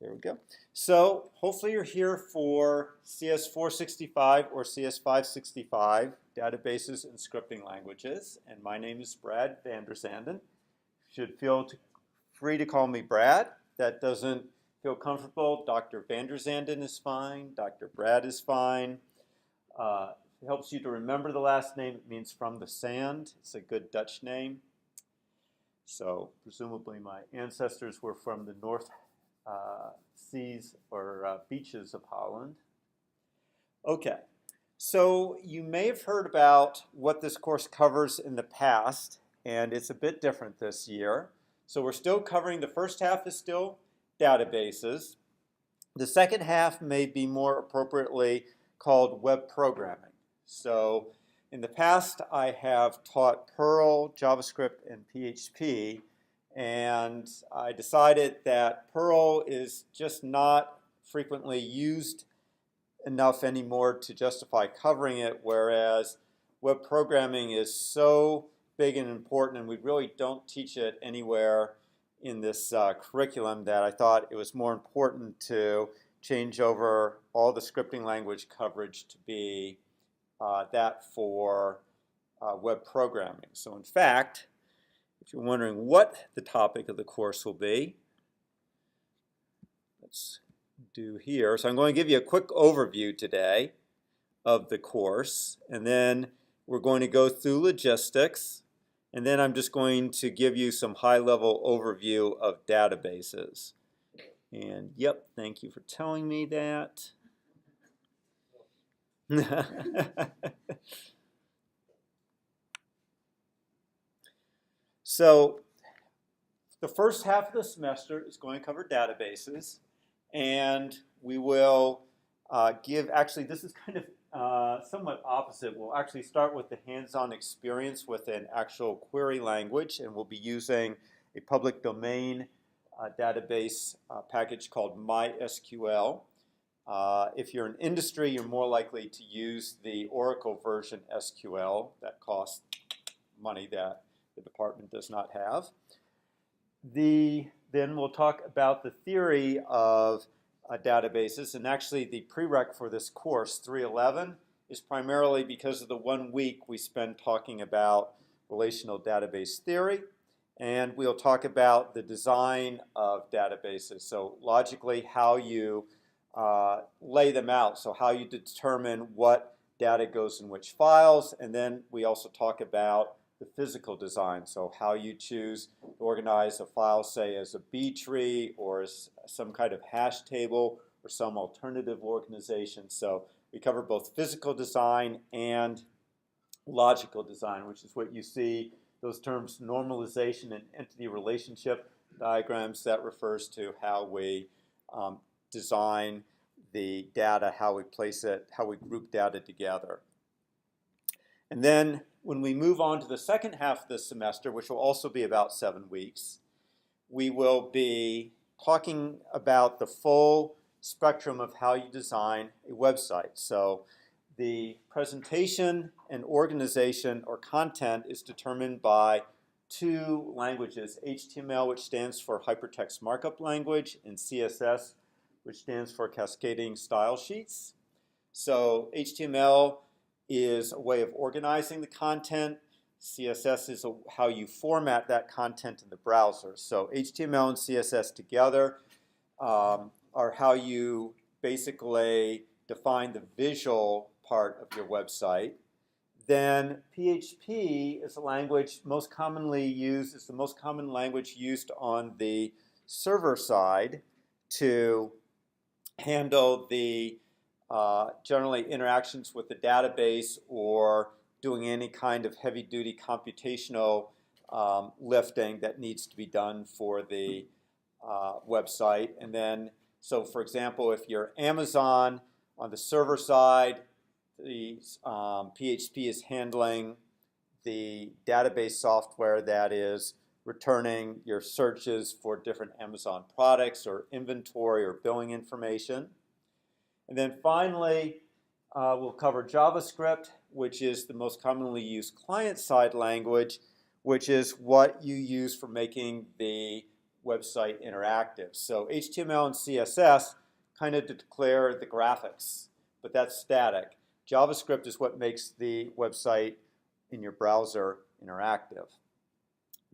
There we go. So hopefully you're here for CS465 or CS565, databases and scripting languages. And my name is Brad van der Zanden. You should feel free to call me Brad. That doesn't feel comfortable, Dr. van der Zanden is fine. Dr. Brad is fine. It helps you to remember the last name. It means from the sand. It's a good Dutch name. So presumably my ancestors were from the North seas or beaches of Holland. Okay, so you may have heard about what this course covers in the past, and it's a bit different this year. So we're still covering, the first half is still databases. The second half may be more appropriately called web programming. So in the past, I have taught Perl, JavaScript, and PHP. And I decided that Perl is just not frequently used enough anymore to justify covering it, whereas web programming is so big and important, and we really don't teach it anywhere in this curriculum, that I thought it was more important to change over all the scripting language coverage to be that for web programming. So in fact, if you're wondering what the topic of the course will be, let's do here. So I'm going to give you a quick overview today of the course, and then we're going to go through logistics, and then I'm just going to give you some high-level overview of databases. And yep, thank you for telling me that. So the first half of the semester is going to cover databases, and we will actually this is kind of somewhat opposite. We'll actually start with the hands-on experience with an actual query language, and we'll be using a public domain database package called MySQL. If you're in industry, you're more likely to use the Oracle version SQL. That costs money that the department does not have. Then we'll talk about the theory of databases, and actually the prereq for this course, 311, is primarily because of the 1 week we spend talking about relational database theory, and we'll talk about the design of databases, so logically how you lay them out, so how you determine what data goes in which files, and then we also talk about the physical design, so how you choose to organize a file, say as a B tree or as some kind of hash table or some alternative organization. So we cover both physical design and logical design, which is what you see, those terms normalization and entity relationship diagrams. That refers to how we design the data, how we place it, how we group data together. And then when we move on to the second half of the semester, which will also be about 7 weeks, we will be talking about the full spectrum of how you design a website. So the presentation and organization or content is determined by 2 languages, HTML, which stands for Hypertext Markup Language, and CSS, which stands for Cascading Style Sheets. So HTML is a way of organizing the content. CSS is how you format that content in the browser. So HTML and CSS together are how you basically define the visual part of your website. Then PHP is a language most commonly used, is the most common language used on the server side to handle the generally interactions with the database or doing any kind of heavy-duty computational lifting that needs to be done for the website. And then, so for example, if you're Amazon on the server side, the PHP is handling the database software that is returning your searches for different Amazon products or inventory or billing information. And then finally, we'll cover JavaScript, which is the most commonly used client-side language, which is what you use for making the website interactive. So HTML and CSS kind of declare the graphics, but that's static. JavaScript is what makes the website in your browser interactive.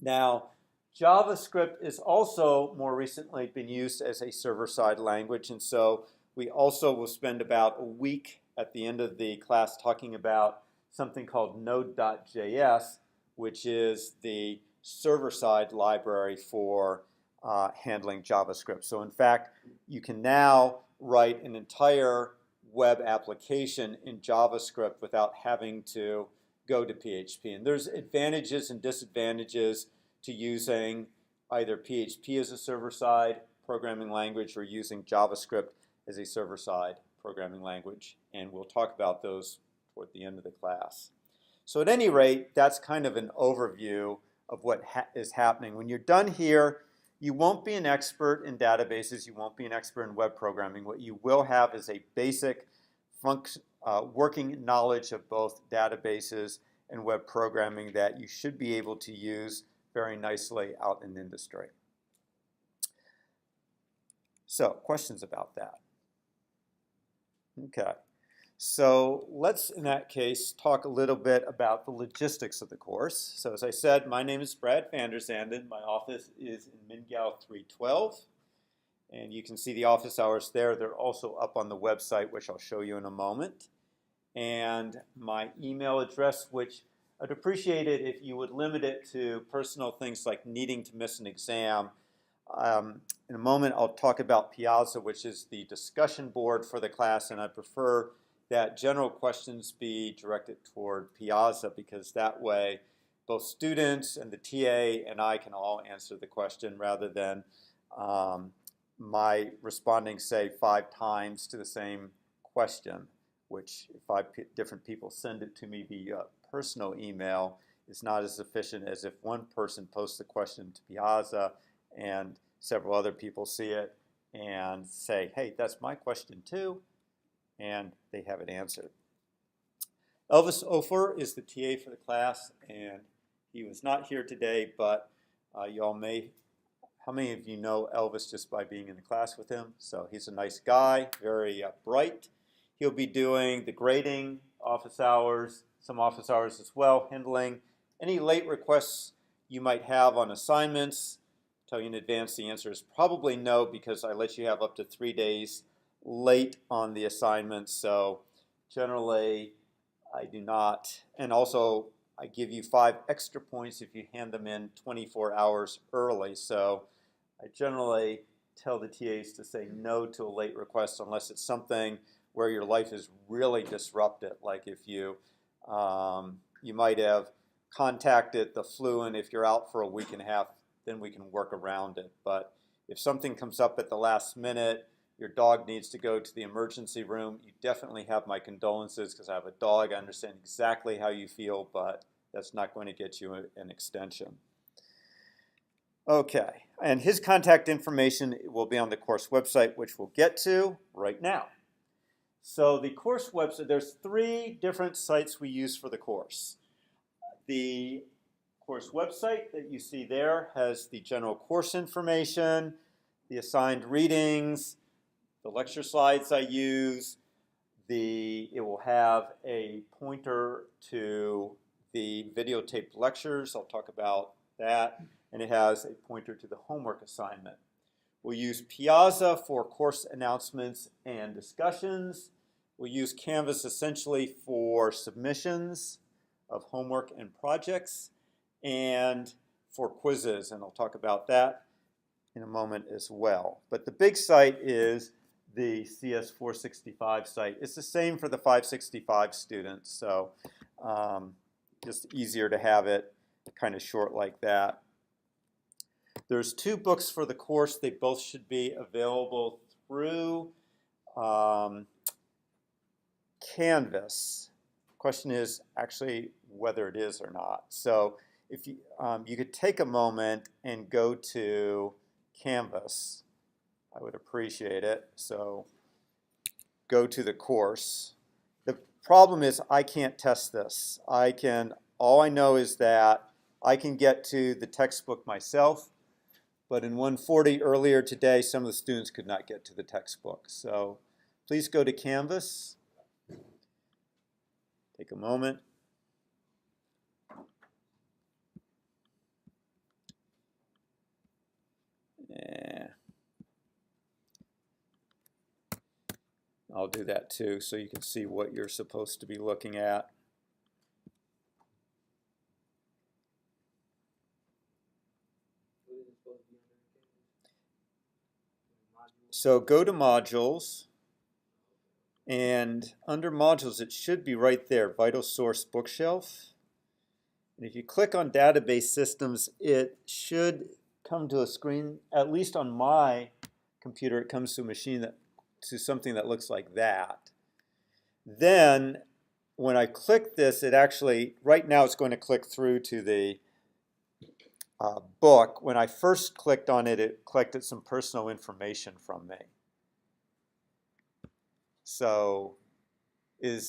Now, JavaScript is also more recently been used as a server-side language, and so we also will spend about a week at the end of the class talking about something called Node.js, which is the server-side library for handling JavaScript. So in fact, you can now write an entire web application in JavaScript without having to go to PHP. And there's advantages and disadvantages to using either PHP as a server-side programming language or using JavaScript as a server-side programming language. And we'll talk about those toward the end of the class. So at any rate, that's kind of an overview of what is happening. When you're done here, you won't be an expert in databases. You won't be an expert in web programming. What you will have is a basic working knowledge of both databases and web programming that you should be able to use very nicely out in industry. So, questions about that? Okay. So let's, in that case, talk a little bit about the logistics of the course. So as I said, my name is Brad van der Zanden. My office is in Mingyao 312. And you can see the office hours there. They're also up on the website, which I'll show you in a moment. And my email address, which I'd appreciate it if you would limit it to personal things like needing to miss an exam. In a moment, I'll talk about Piazza, which is the discussion board for the class, and I prefer that general questions be directed toward Piazza because that way both students and the TA and I can all answer the question rather than my responding, say, 5 times to the same question, which if 5 different people send it to me via personal email, is not as efficient as if one person posts the question to Piazza and several other people see it and say, hey, that's my question too, and they have it answered. Elvis Ofer is the TA for the class, and he was not here today, but y'all may, how many of you know Elvis just by being in the class with him? So he's a nice guy, very bright. He'll be doing the grading, office hours, some office hours as well, handling any late requests you might have on assignments. Tell you in advance the answer is probably no because I let you have up to 3 days late on the assignment. So generally I do not. And also I give you 5 extra points if you hand them in 24 hours early. So I generally tell the TAs to say no to a late request unless it's something where your life is really disrupted. Like if you you might have contacted the flu, and if you're out for a week and a half, then we can work around it. But if something comes up at the last minute, your dog needs to go to the emergency room, you definitely have my condolences because I have a dog. I understand exactly how you feel, but that's not going to get you an extension. Okay, and his contact information will be on the course website, which we'll get to right now. So the course website, there's 3 different sites we use for the course. The course website that you see there has the general course information, the assigned readings, the lecture slides I use. It will have a pointer to the videotaped lectures. I'll talk about that. And it has a pointer to the homework assignment. We'll use Piazza for course announcements and discussions. We'll use Canvas essentially for submissions of homework and projects and for quizzes, and I'll talk about that in a moment as well. But the big site is the CS465 site. It's the same for the 565 students, so just easier to have it kind of short like that. There's 2 books for the course. They both should be available through Canvas. The question is actually whether it is or not. So if you, you could take a moment and go to Canvas, I would appreciate it. So go to the course. The problem is I can't test this. All I know is that I can get to the textbook myself, But in 140 earlier today, some of the students could not get to the textbook. So please go to Canvas. Take a moment. Yeah. I'll do that too so you can see what you're supposed to be looking at. So go to Modules, and under Modules it should be right there, Vital Source Bookshelf. And if you click on Database Systems, it should come to a screen, at least on my computer, it comes to a machine to something that looks like that. Then when I click this, it actually, right now it's going to click through to the book. When I first clicked on it, it collected some personal information from me. So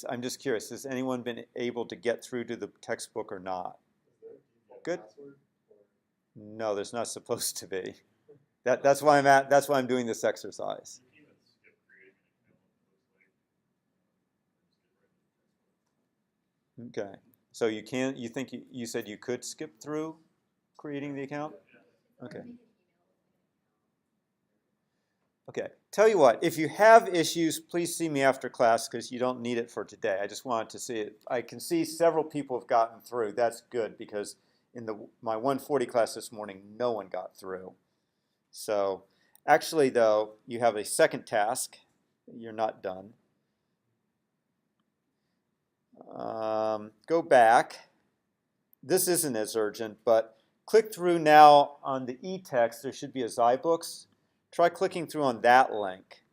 I'm just curious, has anyone been able to get through to the textbook or not? Good. No, there's not supposed to be. That's why I'm doing this exercise. Okay. So you think you said you could skip through creating the account? Okay. Okay. Tell you what, if you have issues, please see me after class because you don't need it for today. I just wanted to see it. I can see several people have gotten through. That's good because in my 140 class this morning, no one got through. So actually, though, you have a second task. You're not done. Go back. This isn't as urgent, but click through now on the e-text. There should be a zyBooks. Try clicking through on that link.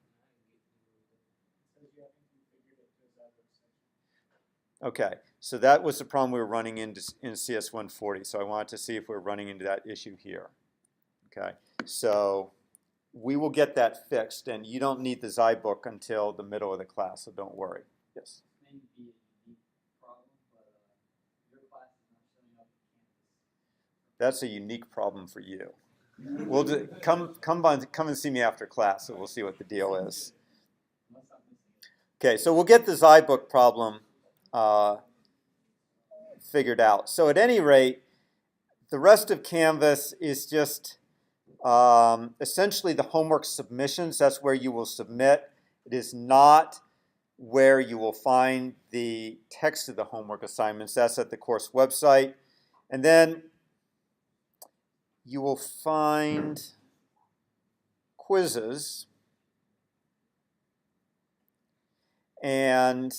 Okay, so that was the problem we were running into in CS140. So I wanted to see if we're running into that issue here. Okay, so we will get that fixed, and you don't need the zyBook until the middle of the class, so don't worry. Yes? That's a unique problem for you. We'll come and see me after class, and we'll see what the deal is. Okay, so we'll get the zyBook problem figured out. So at any rate, the rest of Canvas is just essentially the homework submissions. That's where you will submit. It is not where you will find the text of the homework assignments. That's at the course website. And then you will find quizzes. And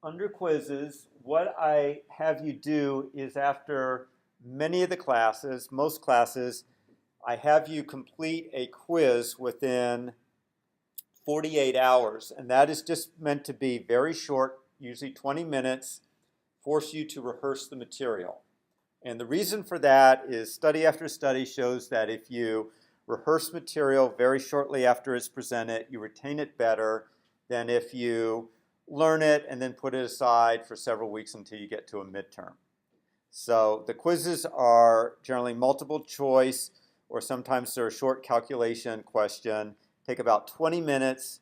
under quizzes, what I have you do is after many of the classes, most classes, I have you complete a quiz within 48 hours. And that is just meant to be very short, usually 20 minutes, force you to rehearse the material. And the reason for that is study after study shows that if you rehearse material very shortly after it's presented, you retain it better than if you learn it and then put it aside for several weeks until you get to a midterm. So the quizzes are generally multiple choice, or sometimes they're a short calculation question, take about 20 minutes,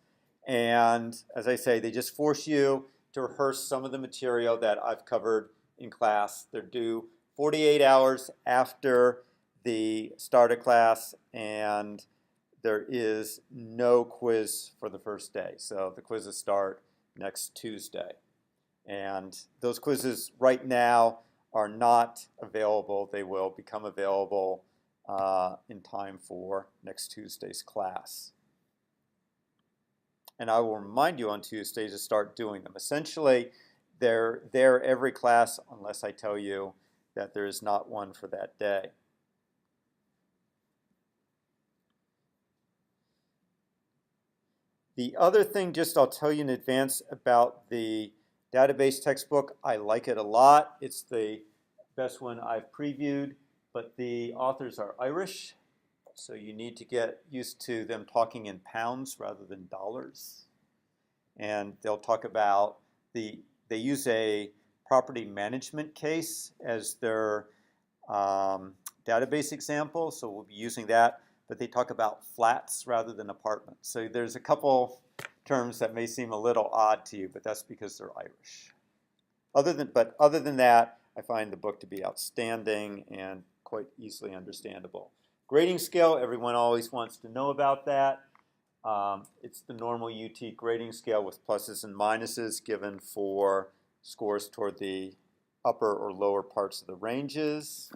and as I say, they just force you to rehearse some of the material that I've covered in class. They're due 48 hours after the start of class, and there is no quiz for the first day. So the quizzes start next Tuesday. And those quizzes right now are not available. They will become available in time for next Tuesday's class. And I will remind you on Tuesday to start doing them. Essentially, they're there every class unless I tell you that there is not one for that day. The other thing, just I'll tell you in advance about the database textbook, I like it a lot. It's the best one I've previewed, but the authors are Irish, so you need to get used to them talking in pounds rather than dollars. And they'll talk about they use a property management case as their database example, so we'll be using that, but they talk about flats rather than apartments. So there's a couple terms that may seem a little odd to you, but that's because they're Irish. Other than that, I find the book to be outstanding and quite easily understandable. Grading scale, everyone always wants to know about that. It's the normal UT grading scale with pluses and minuses given for scores toward the upper or lower parts of the ranges.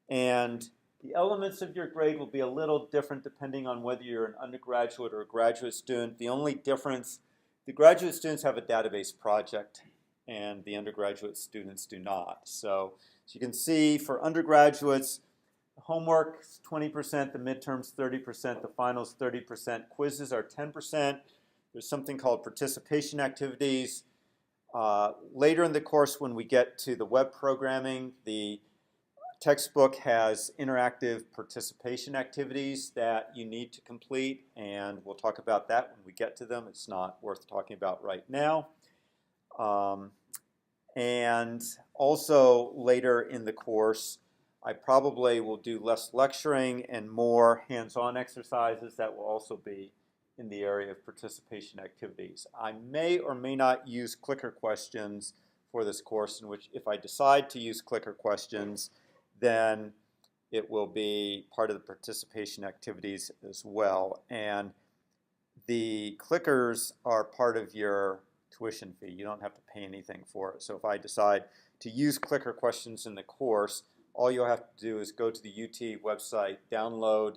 And the elements of your grade will be a little different depending on whether you're an undergraduate or a graduate student. The only difference, the graduate students have a database project and the undergraduate students do not. So as you can see, for undergraduates, homework is 20%, the midterms 30%, the finals 30%, quizzes are 10%. There's something called participation activities. Later in the course, when we get to the web programming, the textbook has interactive participation activities that you need to complete, and we'll talk about that when we get to them. It's not worth talking about right now. And also later in the course, I probably will do less lecturing and more hands-on exercises that will also be in the area of participation activities. I may or may not use clicker questions for this course, in which if I decide to use clicker questions, then it will be part of the participation activities as well. And the clickers are part of your tuition fee. You don't have to pay anything for it. So if I decide to use clicker questions in the course, all you'll have to do is go to the UT website, download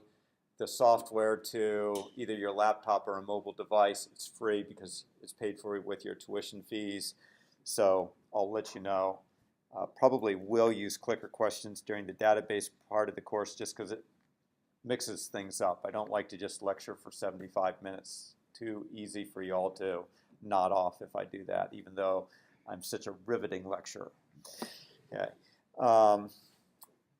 the software to either your laptop or a mobile device. It's free because it's paid for with your tuition fees. So I'll let you know. Probably will use clicker questions during the database part of the course just because it mixes things up. I don't like to just lecture for 75 minutes. Too easy for you all to nod off if I do that, even though I'm such a riveting lecturer. Okay.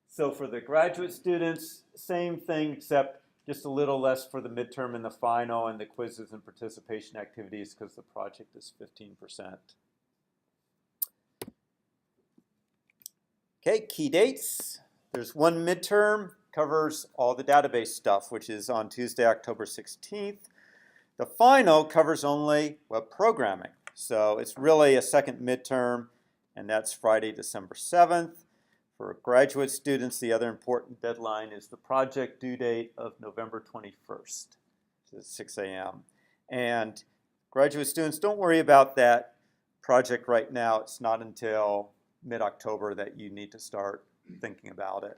So for the graduate students, same thing, except just a little less for the midterm and the final and the quizzes and participation activities because the project is 15%. Okay, key dates. There's one midterm, covers all the database stuff, which is on Tuesday, October 16th. The final covers only web programming. So it's really a second midterm, and that's Friday, December 7th. For graduate students, the other important deadline is the project due date of November 21st, which is 6 a.m. And graduate students, don't worry about that project right now. It's not until mid-October that you need to start thinking about it.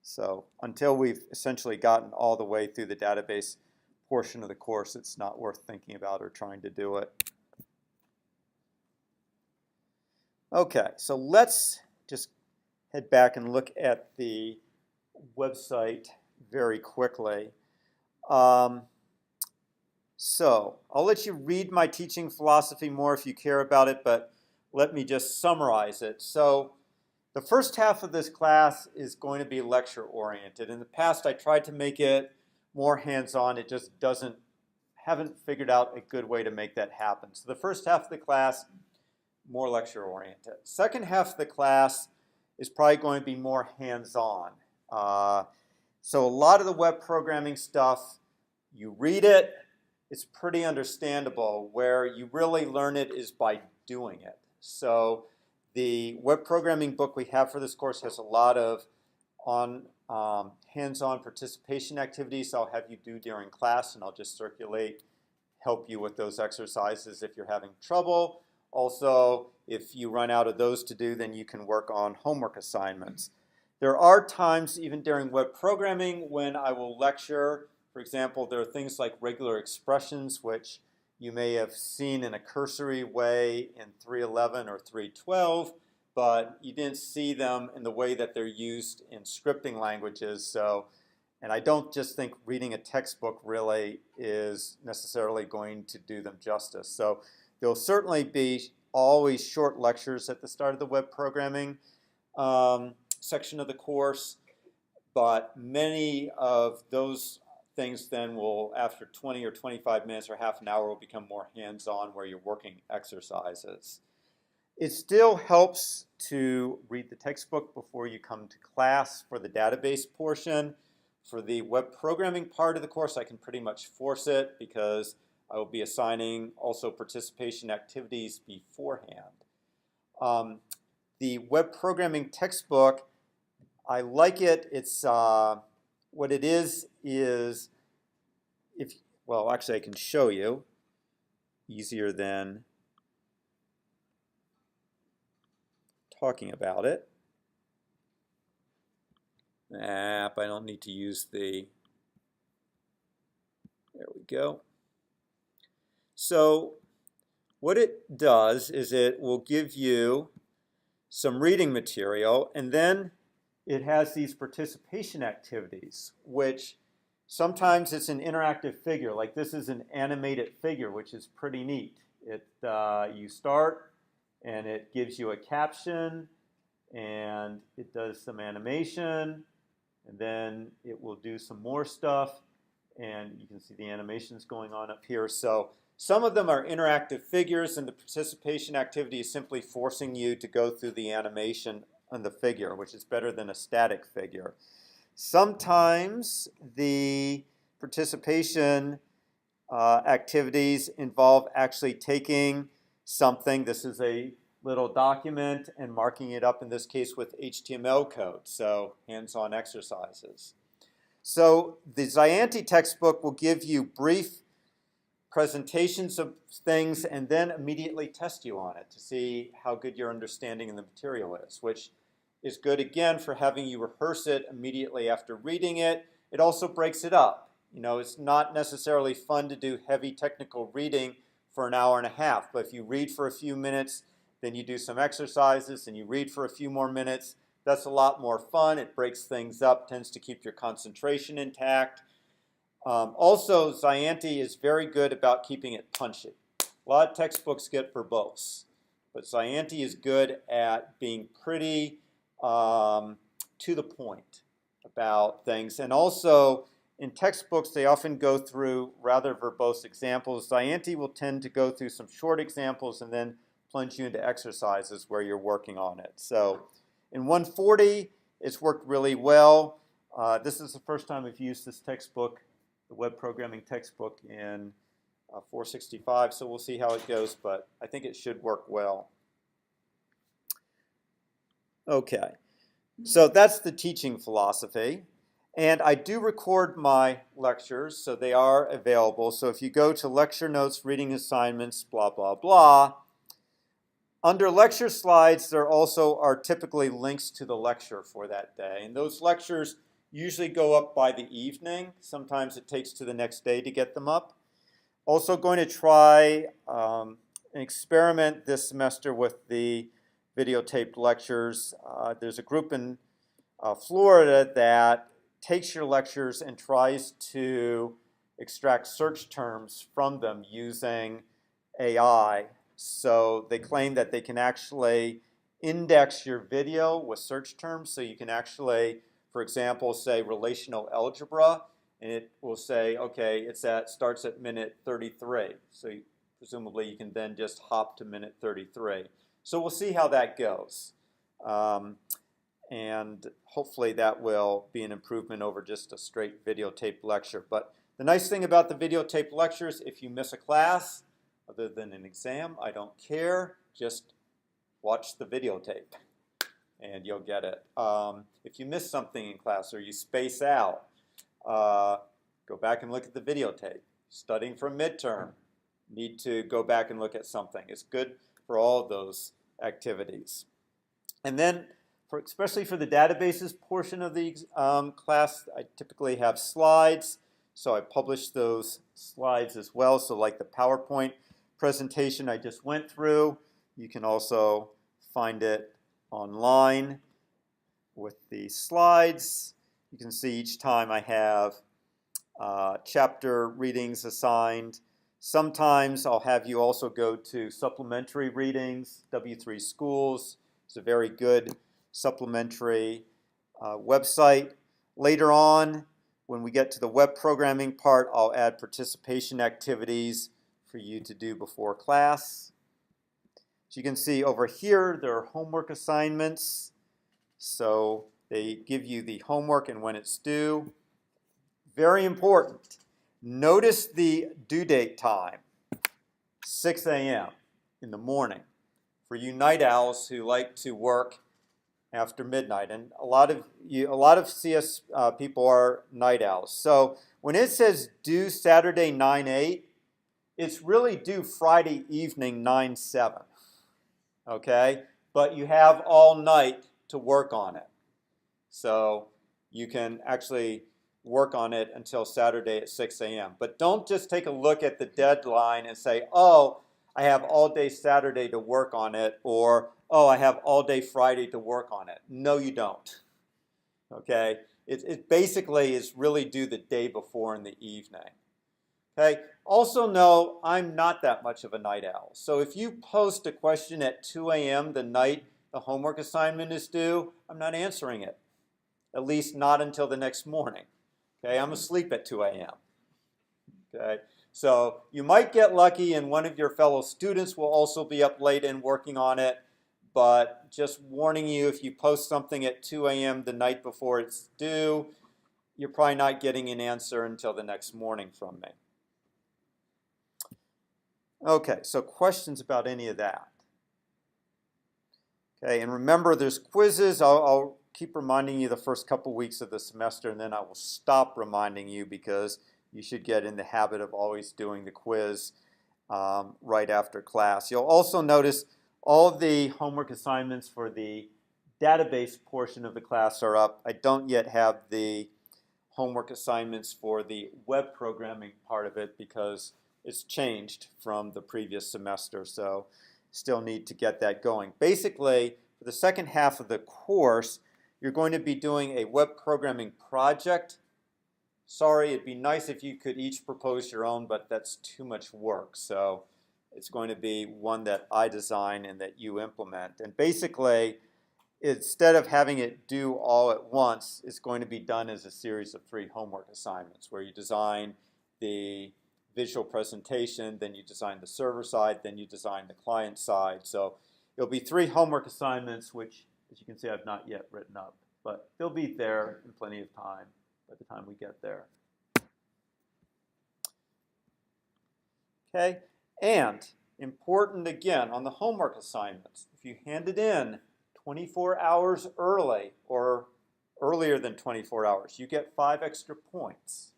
So until we've essentially gotten all the way through the database portion of the course, it's not worth thinking about or trying to do it. Okay, so let's just head back and look at the website very quickly. So I'll let you read my teaching philosophy more if you care about it, but let me just summarize it. So the first half of this class is going to be lecture oriented. In the past, I tried to make it more hands-on. It just haven't figured out a good way to make that happen. So the first half of the class, more lecture oriented. Second half of the class is probably going to be more hands-on. So a lot of the web programming stuff, you read it, it's pretty understandable. Where you really learn it is by doing it. So the web programming book we have for this course has a lot of hands-on participation activities I'll have you do during class, and I'll just help you with those exercises if you're having trouble. Also, if you run out of those to do, then you can work on homework assignments. There are times, even during web programming, when I will lecture. For example, there are things like regular expressions, which you may have seen in a cursory way in 3.11 or 3.12, but you didn't see them in the way that they're used in scripting languages. So, and I don't just think reading a textbook really is necessarily going to do them justice. So there'll certainly be always short lectures at the start of the web programming section of the course, but many of those things then will, after 20 or 25 minutes or half an hour, will become more hands-on where you're working exercises. It still helps to read the textbook before you come to class for the database portion. For the web programming part of the course, I can pretty much force it because I will be assigning also participation activities beforehand. The web programming textbook, I like it. It's what it is if, well, actually I can show you easier than talking about it. I don't need to use the, there we go. So what it does is it will give you some reading material, and then it has these participation activities, which sometimes it's an interactive figure. Like this is an animated figure, which is pretty neat. You start, and it gives you a caption, and it does some animation, and then it will do some more stuff, and you can see the animations going on up here. So some of them are interactive figures, and the participation activity is simply forcing you to go through the animation on the figure, which is better than a static figure. Sometimes the participation activities involve actually taking something, this is a little document, and marking it up, in this case with HTML code, so hands-on exercises. So the Zianti textbook will give you brief presentations of things and then immediately test you on it to see how good your understanding of the material is, which is good again for having you rehearse it immediately after reading it. It also breaks it up. You know, it's not necessarily fun to do heavy technical reading for an hour and a half, but if you read for a few minutes, then you do some exercises, and you read for a few more minutes, that's a lot more fun. It breaks things up, tends to keep your concentration intact. Also, Zianti is very good about keeping it punchy. A lot of textbooks get verbose, but Zianti is good at being pretty to the point about things. And also, in textbooks, they often go through rather verbose examples. Zianti will tend to go through some short examples and then plunge you into exercises where you're working on it. So in 140, it's worked really well. This is the first time I've used this textbook, the web programming textbook, in 465, so we'll see how it goes, but I think it should work well. Okay, so that's the teaching philosophy. And I do record my lectures, so they are available. So if you go to lecture notes, reading assignments, blah, blah, blah, under lecture slides, there also are typically links to the lecture for that day. And those lectures usually go up by the evening. Sometimes it takes to the next day to get them up. Also going to try an experiment this semester with the videotaped lectures. There's a group in Florida that takes your lectures and tries to extract search terms from them using AI. So they claim that they can actually index your video with search terms. So you can actually, for example, say relational algebra, and it will say, okay, starts at minute 33. So presumably you can then just hop to minute 33. So we'll see how that goes. And hopefully that will be an improvement over just a straight videotaped lecture. But the nice thing about the videotaped lectures, if you miss a class, other than an exam, I don't care. Just watch the videotape and you'll get it. If you miss something in class or you space out, go back and look at the videotape. Studying for a midterm, need to go back and look at something. It's good for all of those activities. And then, especially for the databases portion of the class, I typically have slides. So I publish those slides as well. So like the PowerPoint presentation I just went through, you can also find it online with the slides. You can see each time I have chapter readings assigned. Sometimes I'll have you also go to supplementary readings. W3 Schools is a very good supplementary website. Later on, when we get to the web programming part, I'll add participation activities for you to do before class. So you can see over here, there are homework assignments. So they give you the homework and when it's due. Very important. Notice the due date time, 6 a.m. in the morning. For you night owls who like to work after midnight, and a lot of CS people are night owls. So when it says due Saturday 9/8, it's really due Friday evening 9/7. Okay, but you have all night to work on it, so you can actually work on it until Saturday at 6 a.m. But don't just take a look at the deadline and say, oh, I have all day Saturday to work on it, or oh, I have all day Friday to work on it. No, you don't. Okay? It basically is really due the day before in the evening. Okay? Also know I'm not that much of a night owl. So if you post a question at 2 a.m. the night the homework assignment is due, I'm not answering it. At least not until the next morning. Okay? I'm asleep at 2 a.m. Okay? So you might get lucky and one of your fellow students will also be up late and working on it, but just warning you, if you post something at 2 a.m. the night before it's due, you're probably not getting an answer until the next morning from me. Okay, so questions about any of that? Okay, and remember there's quizzes. I'll keep reminding you the first couple weeks of the semester, and then I will stop reminding you because you should get in the habit of always doing the quiz right after class. You'll also notice all of the homework assignments for the database portion of the class are up. I don't yet have the homework assignments for the web programming part of it because it's changed from the previous semester, so still need to get that going. Basically, for the second half of the course, you're going to be doing a web programming project. Sorry, it'd be nice if you could each propose your own, but that's too much work. So it's going to be one that I design and that you implement. And basically, instead of having it due all at once, it's going to be done as a series of 3 homework assignments where you design the visual presentation, then you design the server side, then you design the client side. So it'll be 3 homework assignments, which, as you can see, I've not yet written up, but they'll be there in plenty of time by the time we get there. Okay, and important again on the homework assignments, if you hand it in 24 hours early or earlier than 24 hours, you get 5 extra points.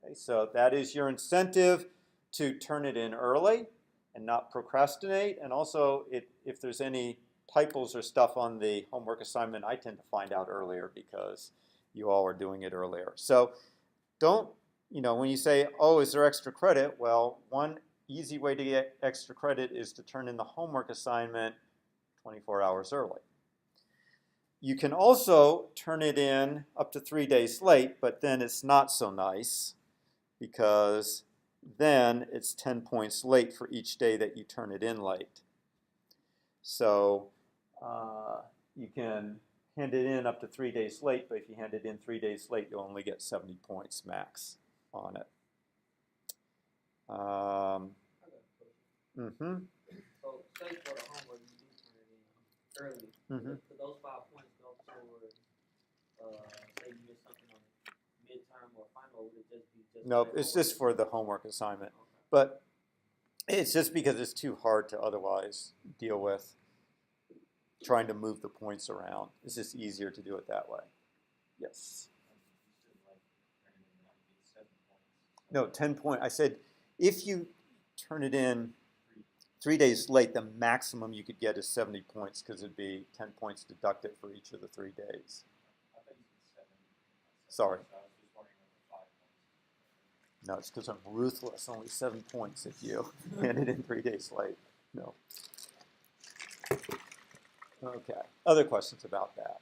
Okay, so that is your incentive to turn it in early and not procrastinate. And also, if there's any typos or stuff on the homework assignment, I tend to find out earlier because you all are doing it earlier. So don't, when you say, oh, is there extra credit? Well, one easy way to get extra credit is to turn in the homework assignment 24 hours early. You can also turn it in up to 3 days late, but then it's not so nice because then it's 10 points late for each day that you turn it in late. So you can hand it in up to 3 days late, but if you hand it in 3 days late, you'll only get 70 points max on it. So say for the homework you do turn it in early. Could those 5 points go toward say you missed something on midterm or final, or would it just be just Nope, it's just for the homework assignment. Okay. But it's just because it's too hard to otherwise deal with trying to move the points around. It's just easier to do it that way. Yes. No, 10 points. I said if you turn it in 3 days late, the maximum you could get is 70 points because it'd be 10 points deducted for each of the 3 days. Sorry. No, it's because I'm ruthless. Only 7 points if you hand it in 3 days late. No. Okay. Other questions about that?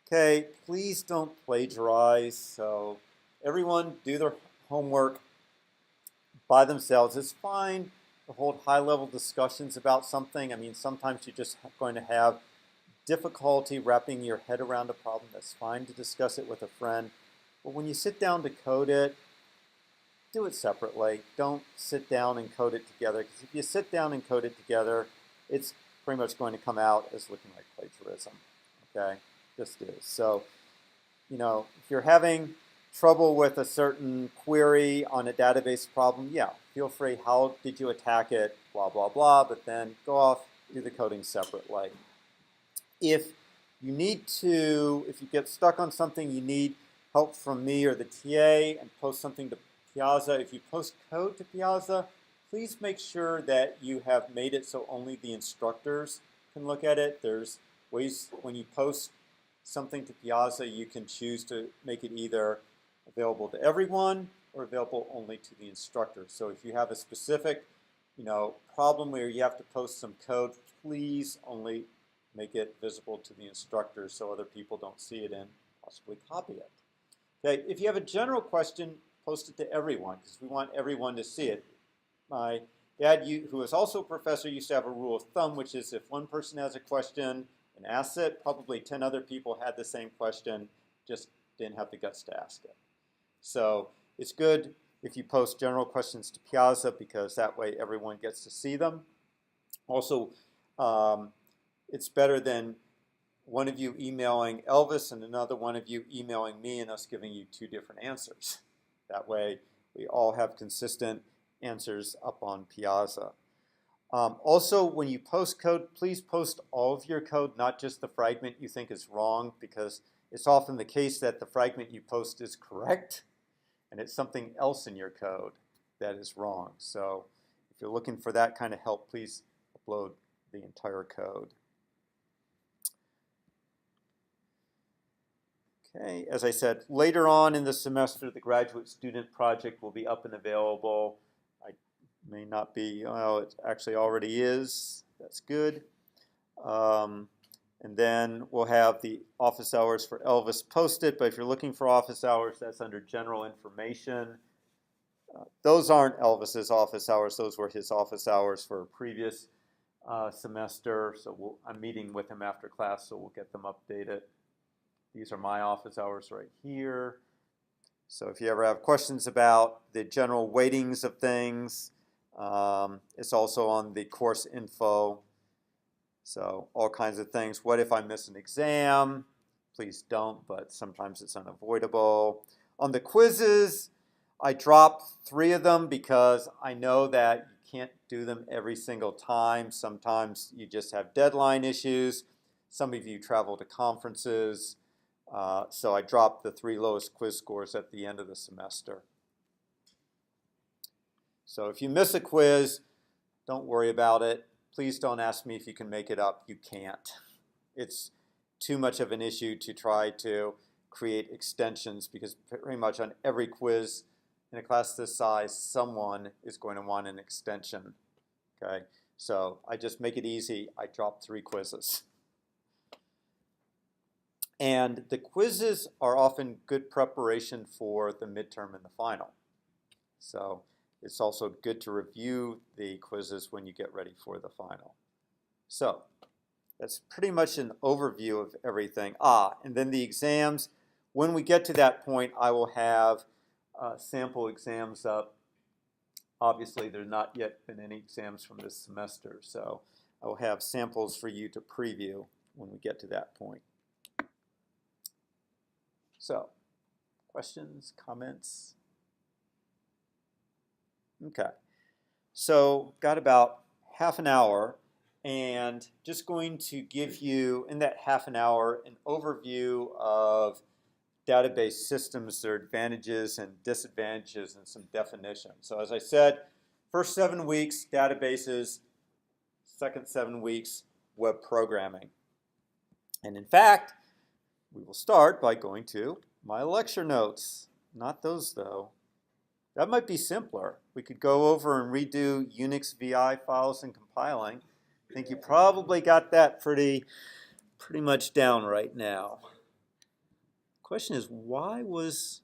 Okay. Please don't plagiarize. So everyone do their homework by themselves. It's fine to hold high-level discussions about something. I mean, sometimes you're just going to have difficulty wrapping your head around a problem. That's fine to discuss it with a friend. But when you sit down to code it, do it separately. Don't sit down and code it together, because if you sit down and code it together, it's pretty much going to come out as looking like plagiarism. Okay, just is. So, you know, if you're having trouble with a certain query on a database problem, yeah, feel free. How did you attack it? Blah, blah, blah. But then go off, do the coding separately. If you need to, if you get stuck on something, you need help from me or the TA and post something to Piazza. If you post code to Piazza, please make sure that you have made it so only the instructors can look at it. There's ways when you post something to Piazza, you can choose to make it either available to everyone or available only to the instructor. So if you have a specific, you know, problem where you have to post some code, please only make it visible to the instructors so other people don't see it and possibly copy it. Okay, if you have a general question, post it to everyone because we want everyone to see it. My dad, who was also a professor, used to have a rule of thumb, which is if one person has a question and asks it, probably 10 other people had the same question, just didn't have the guts to ask it. So it's good if you post general questions to Piazza because that way everyone gets to see them. Also, it's better than one of you emailing Elvis and another one of you emailing me and us giving you two different answers. That way we all have consistent answers up on Piazza. Also, when you post code, please post all of your code, not just the fragment you think is wrong, because it's often the case that the fragment you post is correct, and it's something else in your code that is wrong. So if you're looking for that kind of help, please upload the entire code. Okay, as I said, later on in the semester, the graduate student project will be up and available. I may not be, well, it actually already is. That's good. And then we'll have the office hours for Elvis posted, but if you're looking for office hours, that's under general information. Those aren't Elvis's office hours. Those were his office hours for a previous semester. So I'm meeting with him after class, so we'll get them updated. These are my office hours right here. So if you ever have questions about the general weightings of things, it's also on the course info. So all kinds of things. What if I miss an exam? Please don't, but sometimes it's unavoidable. On the quizzes, I dropped 3 of them because I know that you can't do them every single time. Sometimes you just have deadline issues. Some of you travel to conferences. So I dropped the 3 lowest quiz scores at the end of the semester. So if you miss a quiz, don't worry about it. Please don't ask me if you can make it up. You can't. It's too much of an issue to try to create extensions because pretty much on every quiz in a class this size, someone is going to want an extension. Okay, so I just make it easy. I drop 3 quizzes. And the quizzes are often good preparation for the midterm and the final. So it's also good to review the quizzes when you get ready for the final. So that's pretty much an overview of everything. And then the exams. When we get to that point, I will have sample exams up. Obviously, there's not yet been any exams from this semester, so I will have samples for you to preview when we get to that point. So, questions, comments? Okay, so got about half an hour and just going to give you, in that half an hour, an overview of database systems, their advantages and disadvantages, and some definitions. So as I said, first 7 weeks, databases, second 7 weeks, web programming. And in fact, we will start by going to my lecture notes. Not those, though. That might be simpler. We could go over and redo Unix VI files and compiling. I think you probably got that pretty much down right now. Question is, why was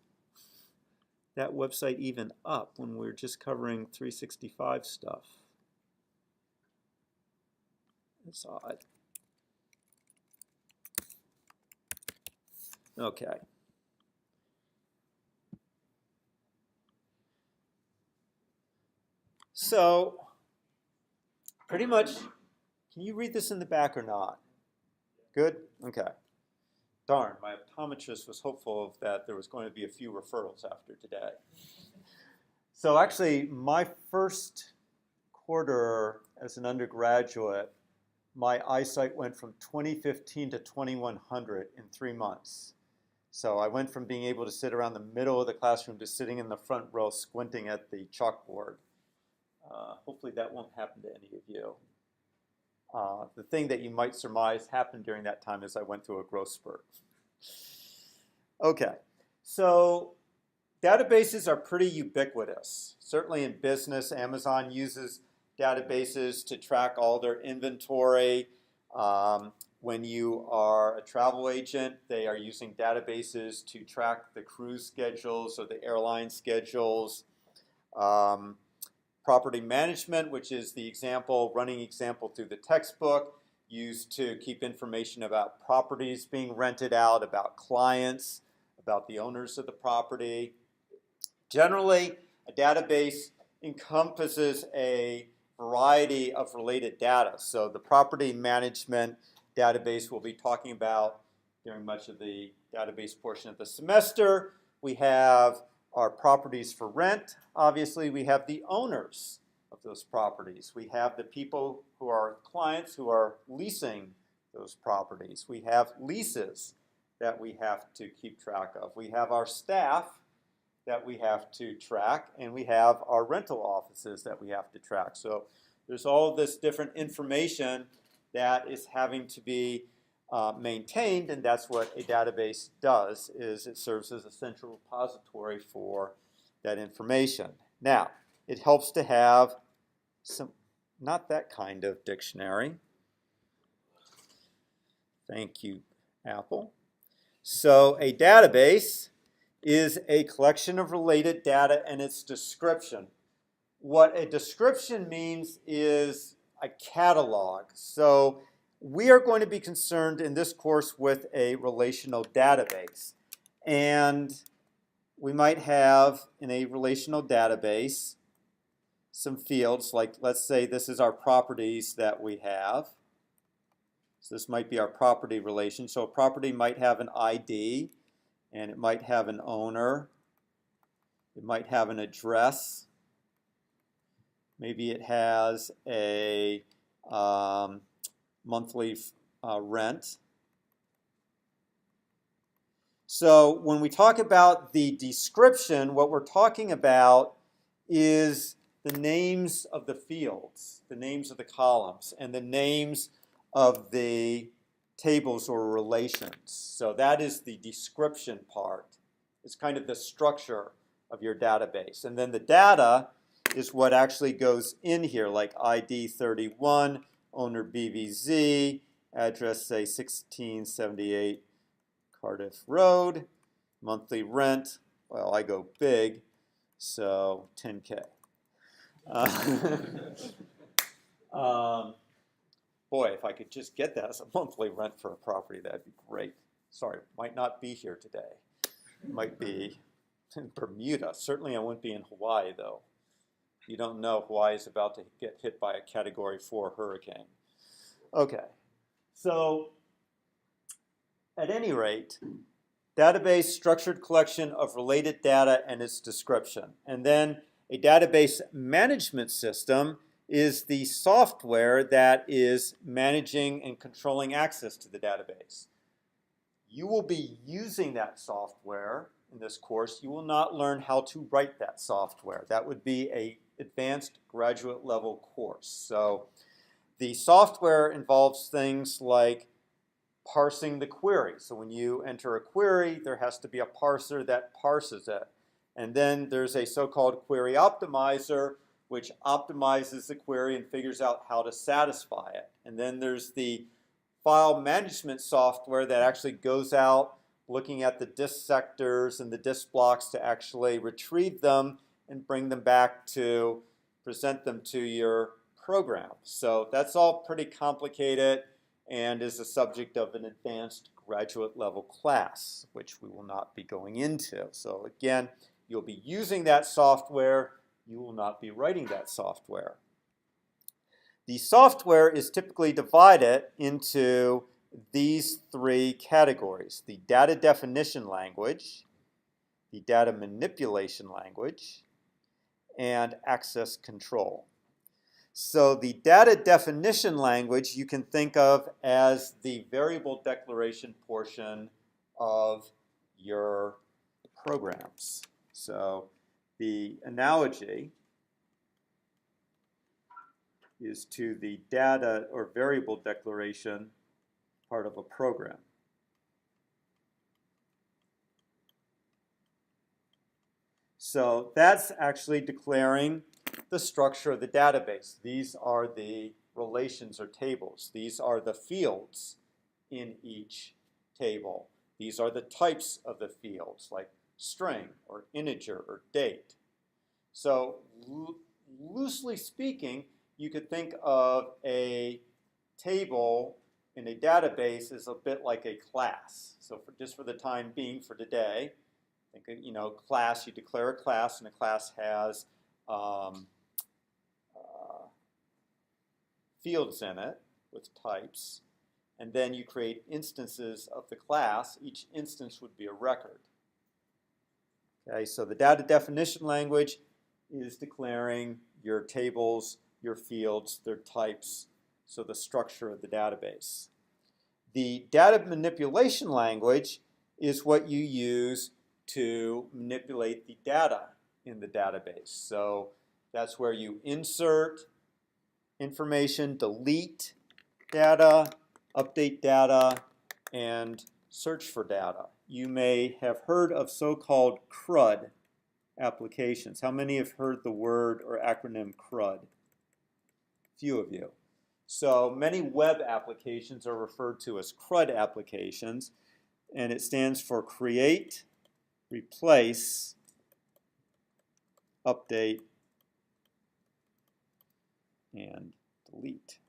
that website even up when we're just covering 365 stuff? That's odd. Okay. So, pretty much, can you read this in the back or not? Good? Okay. Darn, my optometrist was hopeful that there was going to be a few referrals after today. So actually, my first quarter as an undergraduate, my eyesight went from 2015 to 2100 in 3 months. So I went from being able to sit around the middle of the classroom to sitting in the front row squinting at the chalkboard. Hopefully that won't happen to any of you. The thing that you might surmise happened during that time is I went through a growth spurt. Okay, so databases are pretty ubiquitous. Certainly in business, Amazon uses databases to track all their inventory. When you are a travel agent, they are using databases to track the cruise schedules or the airline schedules. Property management, which is the running example through the textbook, used to keep information about properties being rented out, about clients, about the owners of the property. Generally, a database encompasses a variety of related data. So the property management database we'll be talking about during much of the database portion of the semester. We have our properties for rent. Obviously, we have the owners of those properties. We have the people who are clients who are leasing those properties. We have leases that we have to keep track of. We have our staff that we have to track, and we have our rental offices that we have to track. So there's all this different information that is having to be maintained, and that's what a database does, is it serves as a central repository for that information. Now, it helps to have some, not that kind of dictionary. Thank you, Apple. So a database is a collection of related data and its description. What a description means is a catalog. So we are going to be concerned in this course with a relational database. And we might have in a relational database some fields, like let's say this is our properties that we have. So this might be our property relation. So a property might have an ID, and it might have an owner. It might have an address. Maybe it has a monthly rent. So when we talk about the description, what we're talking about is the names of the fields, the names of the columns, and the names of the tables or relations. So that is the description part. It's kind of the structure of your database. And then the data is what actually goes in here, like ID 31, owner BVZ, address say 1678 Cardiff Road, monthly rent, well I go big, so 10K. Boy, if I could just get that as a monthly rent for a property, that'd be great. Sorry, might not be here today. Might be in Bermuda. Certainly I wouldn't be in Hawaii, though. You don't know Hawaii is about to get hit by a Category 4 hurricane. Okay, so at any rate, database, structured collection of related data and its description. And then a database management system is the software that is managing and controlling access to the database. You will be using that software in this course. You will not learn how to write that software. That would be an advanced graduate level course. So the software involves things like parsing the query. So when you enter a query, there has to be a parser that parses it. And then there's a so-called query optimizer, which optimizes the query and figures out how to satisfy it. And then there's the file management software that actually goes out looking at the disk sectors and the disk blocks to actually retrieve them and bring them back to present them to your program. So that's all pretty complicated and is the subject of an advanced graduate level class, which we will not be going into. So again, you'll be using that software. you will not be writing that software. The software is typically divided into these three categories: the data definition language, the data manipulation language, and access control. So the data definition language you can think of as the variable declaration portion of your programs. So the analogy is to the data or variable declaration part of a program. So that's actually declaring the structure of the database. These are the relations or tables. These are the fields in each table. These are the types of the fields, like string or integer or date. So loosely speaking, you could think of a table in a database as a bit like a class. So just for the time being for today, think of, class, you declare a class, and a class has fields in it with types. And then you create instances of the class. Each instance would be a record. Okay, so the data definition language is declaring your tables, your fields, their types, so the structure of the database. The data manipulation language is what you use to manipulate the data in the database. So that's where you insert information, delete data, update data, and search for data. You may have heard of so-called CRUD applications. How many have heard the word or acronym CRUD? Few of you. So many web applications are referred to as CRUD applications, and it stands for create, replace, update, and delete.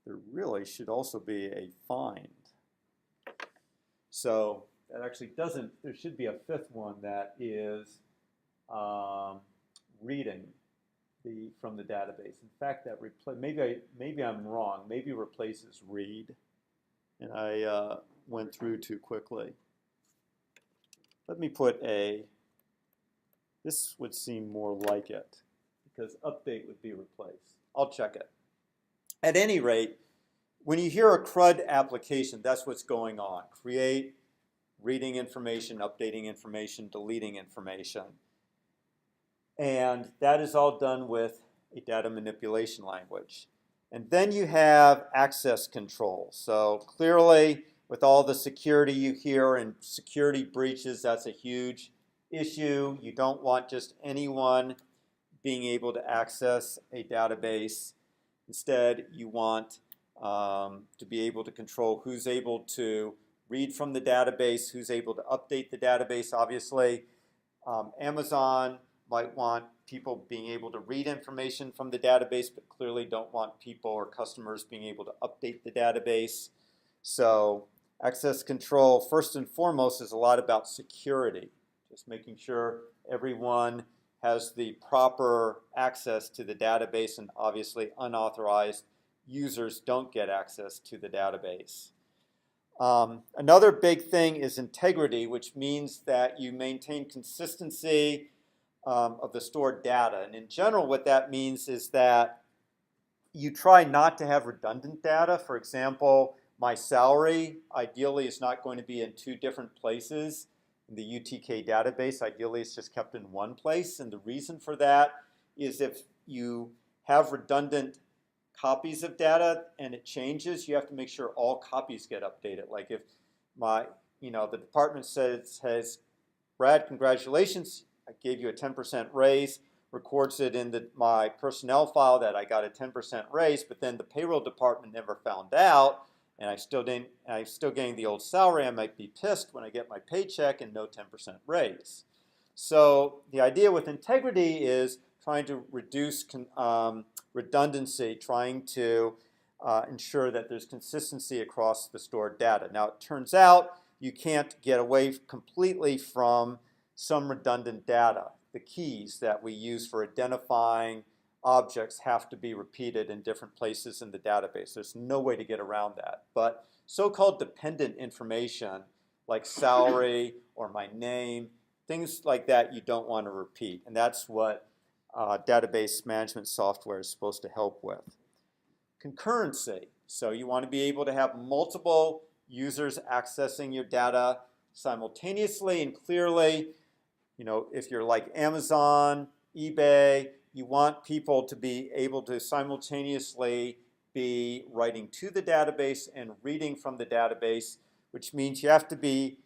There really should also be a find. So that actually doesn't, there should be a fifth one that is reading from the database. In fact, that maybe I'm wrong. Maybe replaces read, and I went through too quickly. Let me put this would seem more like it, because update would be replace. I'll check it. At any rate, when you hear a CRUD application, that's what's going on. Create, reading information, updating information, deleting information. And that is all done with a data manipulation language. And then you have access control. So clearly, with all the security you hear and security breaches, that's a huge issue. You don't want just anyone being able to access a database. Instead, you want to be able to control who's able to read from the database, who's able to update the database. Obviously, Amazon might want people being able to read information from the database, but clearly don't want people or customers being able to update the database. So access control, first and foremost, is a lot about security. Just making sure everyone has the proper access to the database, and obviously unauthorized users don't get access to the database. Another big thing is integrity, which means that you maintain consistency of the stored data. And in general, what that means is that you try not to have redundant data. For example, my salary ideally is not going to be in two different places in the UTK database. Ideally, it's just kept in one place. And the reason for that is if you have redundant copies of data and it changes, you have to make sure all copies get updated. Like if the department says, Brad, congratulations, I gave you a 10% raise, records it in my personnel file that I got a 10% raise, but then the payroll department never found out, and I'm still getting the old salary. I might be pissed when I get my paycheck and no 10% raise. So the idea with integrity is trying to reduce redundancy, trying to ensure that there's consistency across the stored data. Now, it turns out you can't get away completely from some redundant data. The keys that we use for identifying objects have to be repeated in different places in the database. There's no way to get around that. But so-called dependent information, like salary or my name, things like that you don't want to repeat. And that's what database management software is supposed to help with. Concurrency. So you want to be able to have multiple users accessing your data simultaneously and clearly. You know, if you're like Amazon, eBay, you want people to be able to simultaneously be writing to the database and reading from the database, which means you have to be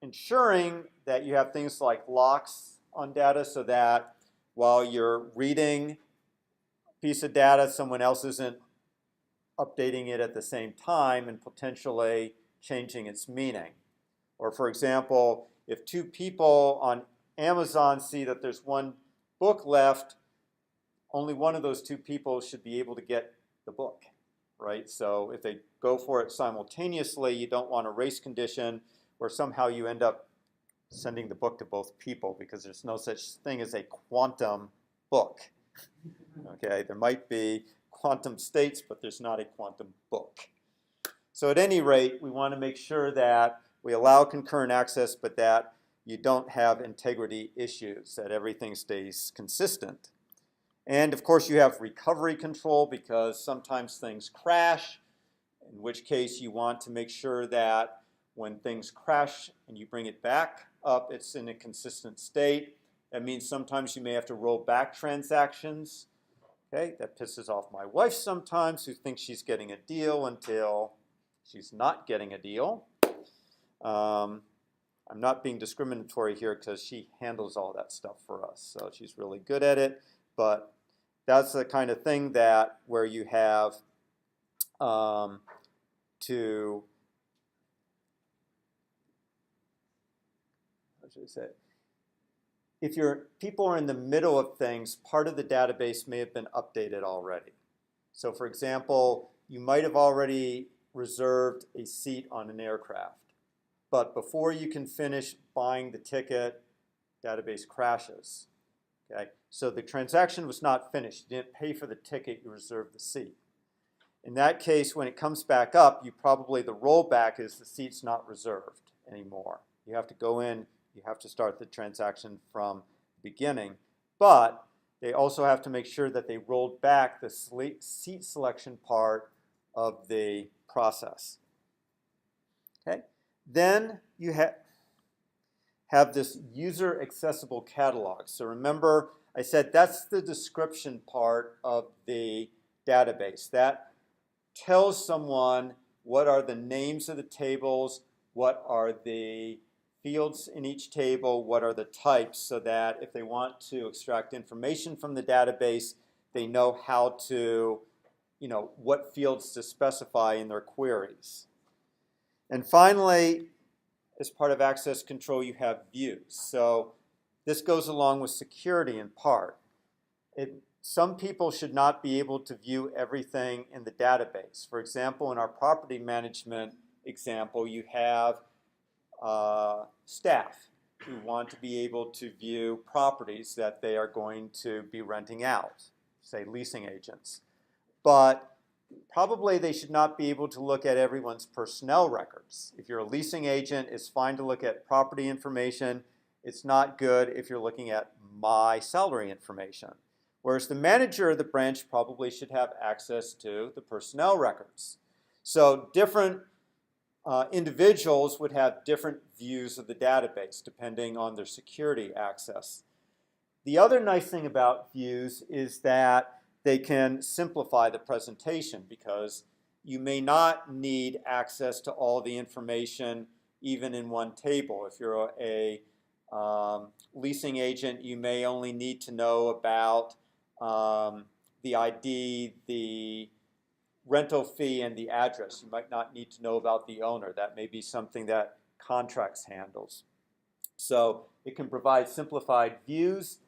ensuring that you have things like locks on data so that while you're reading a piece of data, someone else isn't updating it at the same time and potentially changing its meaning. Or for example, if two people on Amazon see that there's one book left, only one of those two people should be able to get the book, right? So if they go for it simultaneously, you don't want a race condition where somehow you end up sending the book to both people because there's no such thing as a quantum book. Okay, there might be quantum states, but there's not a quantum book. So at any rate, we want to make sure that we allow concurrent access, but that you don't have integrity issues, that everything stays consistent. And of course, you have recovery control because sometimes things crash, in which case you want to make sure that when things crash and you bring it back up, it's in a consistent state. That means sometimes you may have to roll back transactions. Okay, that pisses off my wife sometimes, who thinks she's getting a deal until she's not getting a deal. I'm not being discriminatory here because she handles all that stuff for us, so she's really good at it. But that's the kind of thing that where you have to, how should I say? If people are in the middle of things, part of the database may have been updated already. So for example, you might have already reserved a seat on an aircraft. But before you can finish buying the ticket, database crashes. Okay? So the transaction was not finished. You didn't pay for the ticket, you reserved the seat. In that case, when it comes back up, the rollback is the seat's not reserved anymore. You have to go in, you have to start the transaction from the beginning. But they also have to make sure that they rolled back the seat selection part of the process. Okay? Then you have this user accessible catalog. So remember, I said that's the description part of the database. That tells someone what are the names of the tables, what are the fields in each table, what are the types, so that if they want to extract information from the database, they know how to, what fields to specify in their queries. And finally, as part of access control, you have views. So this goes along with security in part. Some people should not be able to view everything in the database. For example, in our property management example, you have staff who want to be able to view properties that they are going to be renting out, say leasing agents. But probably they should not be able to look at everyone's personnel records. If you're a leasing agent, it's fine to look at property information. It's not good if you're looking at my salary information. Whereas the manager of the branch probably should have access to the personnel records. So different individuals would have different views of the database depending on their security access. The other nice thing about views is that they can simplify the presentation because you may not need access to all the information even in one table. If you're a leasing agent, you may only need to know about the ID, the rental fee, and the address. You might not need to know about the owner. That may be something that contracts handles. So it can provide simplified views,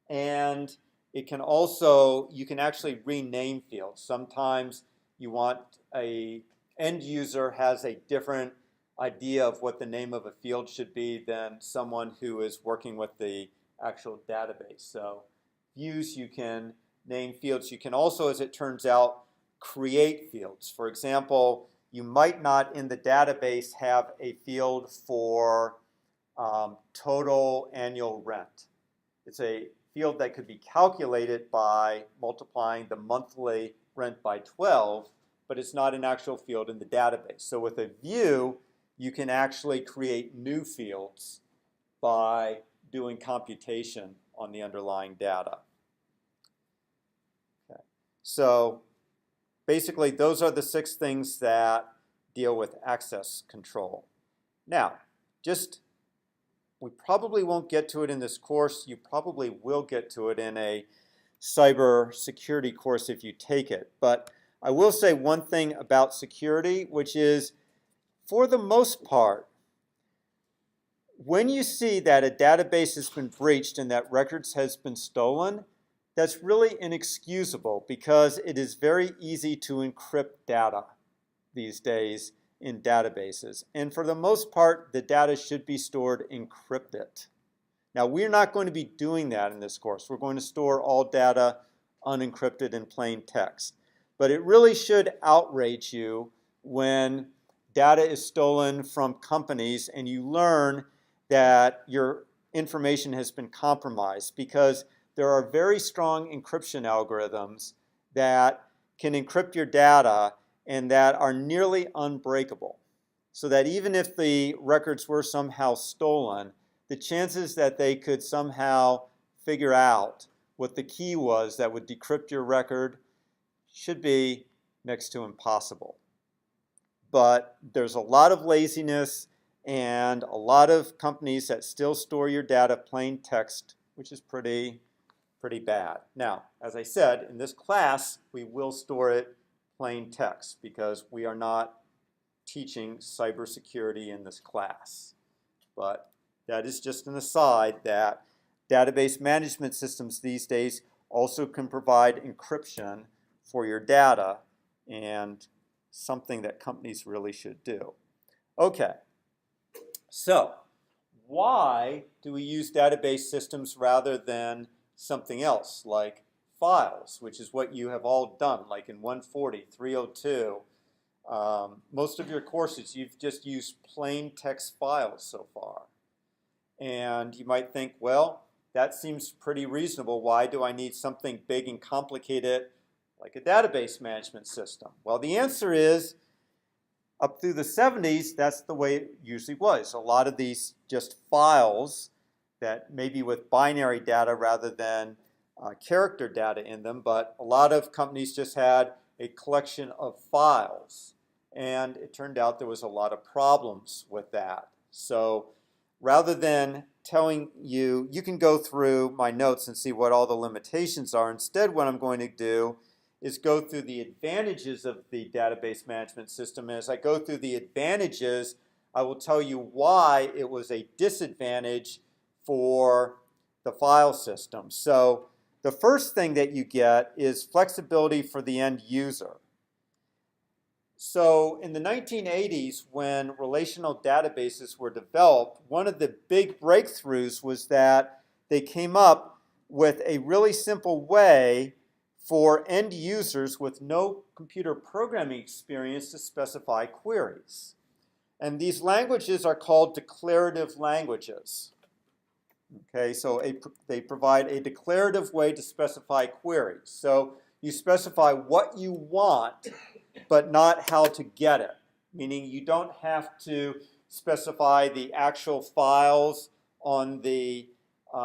and it can also, you can actually rename fields. Sometimes you want an end user has a different idea of what the name of a field should be than someone who is working with the actual database. So views, you can name fields. You can also, as it turns out, create fields. For example, you might not in the database have a field for total annual rent. It's a field that could be calculated by multiplying the monthly rent by 12, but it's not an actual field in the database. So with a view, you can actually create new fields by doing computation on the underlying data. Okay. So basically, those are the 6 things that deal with access control. Now, we probably won't get to it in this course. You probably will get to it in a cybersecurity course if you take it. But I will say one thing about security, which is, for the most part, when you see that a database has been breached and that records has been stolen, that's really inexcusable because it is very easy to encrypt data these days in databases. And for the most part, the data should be stored encrypted. Now, we're not going to be doing that in this course. We're going to store all data unencrypted in plain text. But it really should outrage you when data is stolen from companies and you learn that your information has been compromised, because there are very strong encryption algorithms that can encrypt your data and that are nearly unbreakable. So that even if the records were somehow stolen, the chances that they could somehow figure out what the key was that would decrypt your record should be next to impossible. But there's a lot of laziness and a lot of companies that still store your data plain text, which is pretty bad. Now, as I said, in this class, we will store it plain text because we are not teaching cybersecurity in this class. But that is just an aside that database management systems these days also can provide encryption for your data, and something that companies really should do. Okay, so why do we use database systems rather than something else like files, which is what you have all done, like in 140, 302. Most of your courses, you've just used plain text files so far. And you might think, well, that seems pretty reasonable. Why do I need something big and complicated like a database management system? Well, the answer is, up through the 70s, that's the way it usually was. A lot of these just files that maybe with binary data rather than character data in them, but a lot of companies just had a collection of files. And it turned out there was a lot of problems with that. So rather than telling you, you can go through my notes and see what all the limitations are. Instead, what I'm going to do is go through the advantages of the database management system. And as I go through the advantages, I will tell you why it was a disadvantage for the file system. So the first thing that you get is flexibility for the end user. So in the 1980s, when relational databases were developed, one of the big breakthroughs was that they came up with a really simple way for end users with no computer programming experience to specify queries. And these languages are called declarative languages. Okay, so they provide a declarative way to specify queries. So you specify what you want, but not how to get it. Meaning you don't have to specify the actual files on the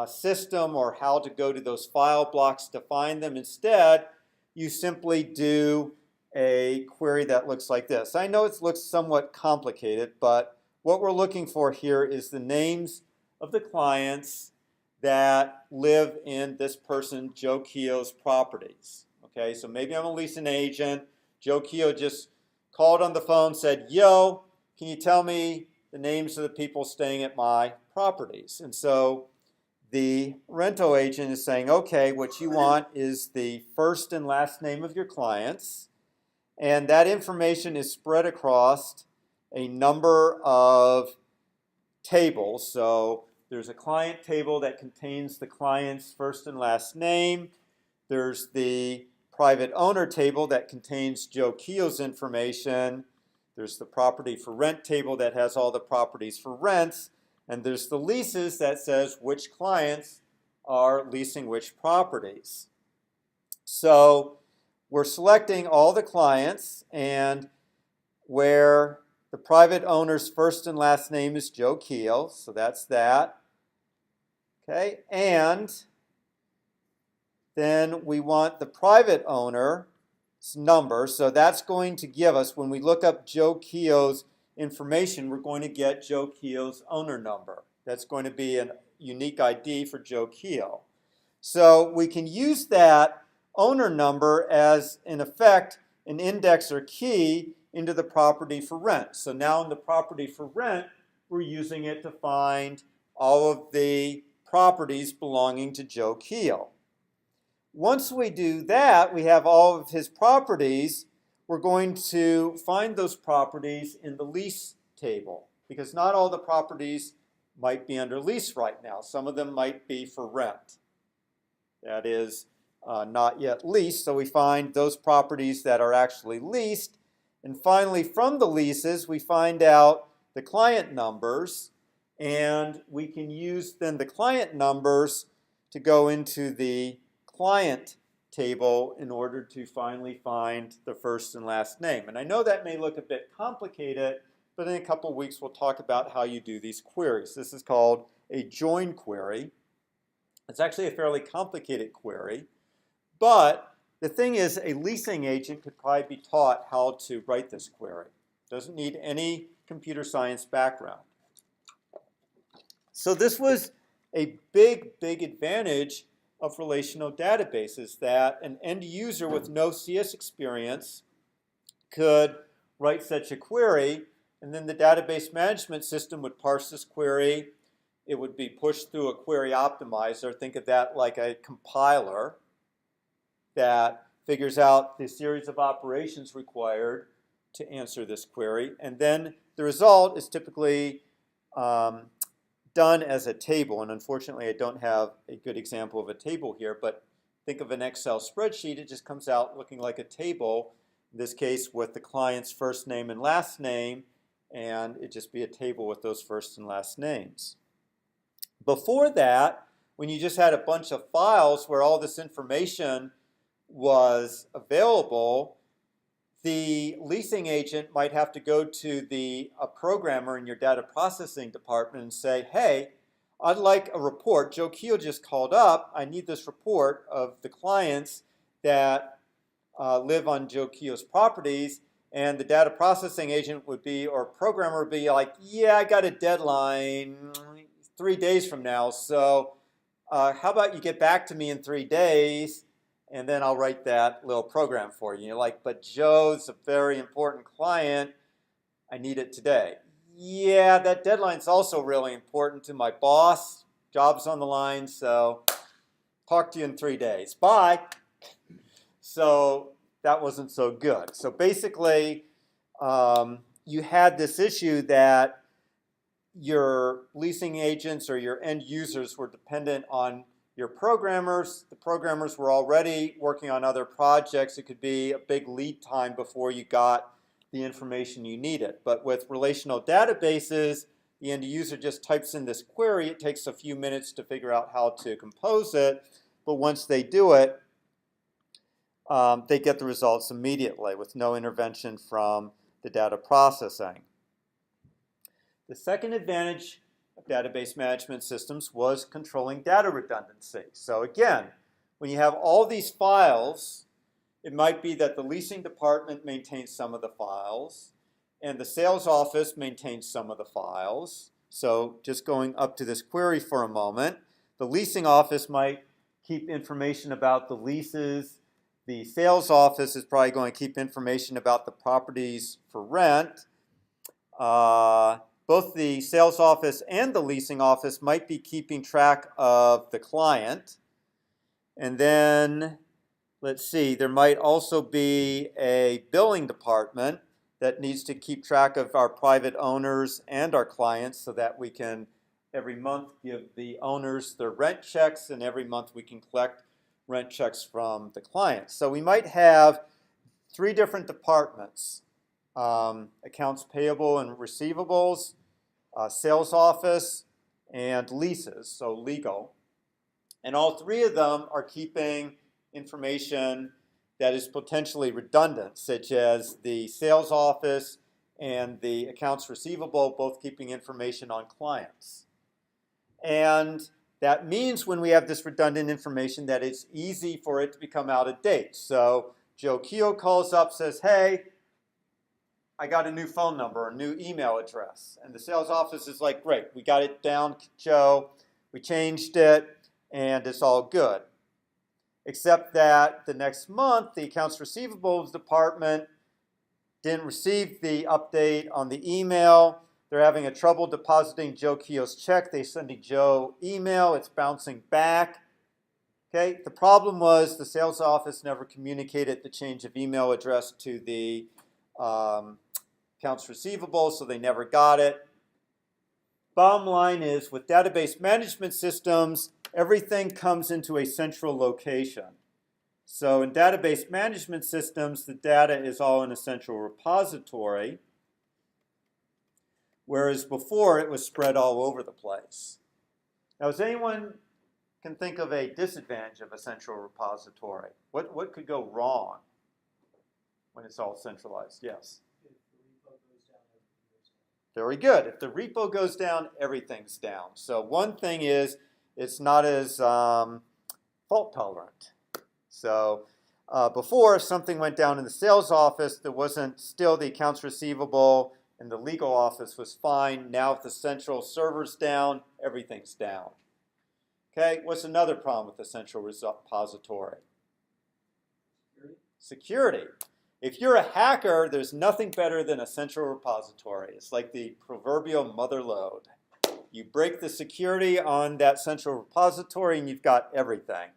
system or how to go to those file blocks to find them. Instead, you simply do a query that looks like this. I know it looks somewhat complicated, but what we're looking for here is the names of the clients that live in this person, Joe Keogh's properties. Okay, so maybe I'm a leasing agent. Joe Keogh just called on the phone, said, yo, can you tell me the names of the people staying at my properties? And so the rental agent is saying, okay, what you want is the first and last name of your clients, and that information is spread across a number of tables. So there's a client table that contains the client's first and last name. There's the private owner table that contains Joe Keogh's information. There's the property for rent table that has all the properties for rents. And there's the leases that says which clients are leasing which properties. So we're selecting all the clients, and where the private owner's first and last name is Joe Keogh, so that's that. Okay, and then we want the private owner's number, so that's going to give us, when we look up Joe Keogh's information, we're going to get Joe Keogh's owner number. That's going to be a unique ID for Joe Keogh. So we can use that owner number as, in effect, an index or key into the property for rent. So now in the property for rent, we're using it to find all of the properties belonging to Joe Keogh. Once we do that, we have all of his properties. We're going to find those properties in the lease table, because not all the properties might be under lease right now. Some of them might be for rent. That is not yet leased, so we find those properties that are actually leased. And finally, from the leases, we find out the client numbers, and we can use then the client numbers to go into the client table in order to finally find the first and last name. And I know that may look a bit complicated, but in a couple of weeks we'll talk about how you do these queries. This is called a join query. It's actually a fairly complicated query, but the thing is, a leasing agent could probably be taught how to write this query. Doesn't need any computer science background. So this was a big advantage of relational databases, that an end user with no CS experience could write such a query, and then the database management system would parse this query. It would be pushed through a query optimizer. Think of that like a compiler that figures out the series of operations required to answer this query. And then the result is typically done as a table. And unfortunately, I don't have a good example of a table here, but think of an Excel spreadsheet. It just comes out looking like a table, in this case with the client's first name and last name, and it'd just be a table with those first and last names. Before that, when you just had a bunch of files where all this information was available, the leasing agent might have to go to a programmer in your data processing department and say, hey, I'd like a report. Joe Keogh just called up. I need this report of the clients that live on Joe Keogh's properties. And the data processing agent would be, or programmer would be like, yeah, I got a deadline 3 days from now. So how about you get back to me in 3 days? And then I'll write that little program for you. You're like, but Joe's a very important client. I need it today. Yeah, that deadline's also really important to my boss. Job's on the line, so talk to you in 3 days. Bye. So that wasn't so good. So basically, you had this issue that your leasing agents or your end users were dependent on your programmers. The programmers were already working on other projects. It could be a big lead time before you got the information you needed. But with relational databases, the end user just types in this query. It takes a few minutes to figure out how to compose it. But once they do it, they get the results immediately with no intervention from the data processing. The second advantage of database management systems was controlling data redundancy. So again, when you have all these files, it might be that the leasing department maintains some of the files and the sales office maintains some of the files. So just going up to this query for a moment, the leasing office might keep information about the leases. The sales office is probably going to keep information about the properties for rent. Both the sales office and the leasing office might be keeping track of the client. And then, let's see, there might also be a billing department that needs to keep track of our private owners and our clients so that we can every month give the owners their rent checks, and every month we can collect rent checks from the clients. So we might have 3 different departments: accounts payable and receivables, sales office, and leases, so legal. And all 3 of them are keeping information that is potentially redundant, such as the sales office and the accounts receivable both keeping information on clients. And that means when we have this redundant information that it's easy for it to become out of date. So Joe Keogh calls up, says, hey, I got a new phone number, a new email address. And the sales office is like, great, we got it down, Joe. We changed it, and it's all good. Except that the next month, the accounts receivables department didn't receive the update on the email. They're having a trouble depositing Joe Keogh's check. They're sending Joe email. It's bouncing back. Okay. The problem was the sales office never communicated the change of email address to the accounts receivable, so they never got it. Bottom line is, with database management systems, everything comes into a central location. So in database management systems, the data is all in a central repository, whereas before it was spread all over the place. Now, does anyone can think of a disadvantage of a central repository? What could go wrong when it's all centralized? Yes? Very good. If the repo goes down, everything's down. So one thing is it's not as fault tolerant. So before, if something went down in the sales office, there wasn't still the accounts receivable, and the legal office was fine. Now if the central server's down, everything's down. Okay, what's another problem with the central repository? Security. If you're a hacker, there's nothing better than a central repository. It's like the proverbial mother lode. You break the security on that central repository and you've got everything.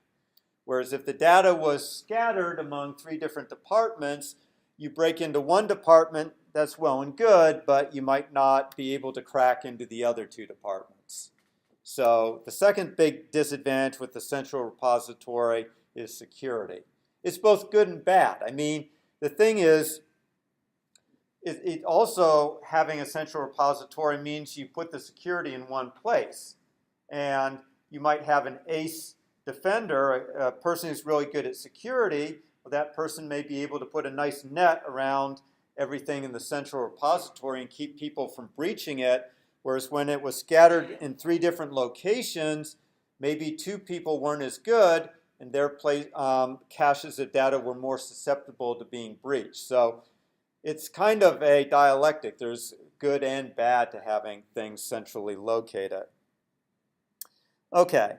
Whereas if the data was scattered among 3 different departments, you break into one department, that's well and good, but you might not be able to crack into the other 2 departments. So the second big disadvantage with the central repository is security. It's both good and bad. I mean, the thing is, it also having a central repository means you put the security in one place. And you might have an ace defender, a person who's really good at security. Well, that person may be able to put a nice net around everything in the central repository and keep people from breaching it. Whereas when it was scattered in 3 different locations, maybe 2 people weren't as good, and their caches of data were more susceptible to being breached. So it's kind of a dialectic. There's good and bad to having things centrally located. Okay,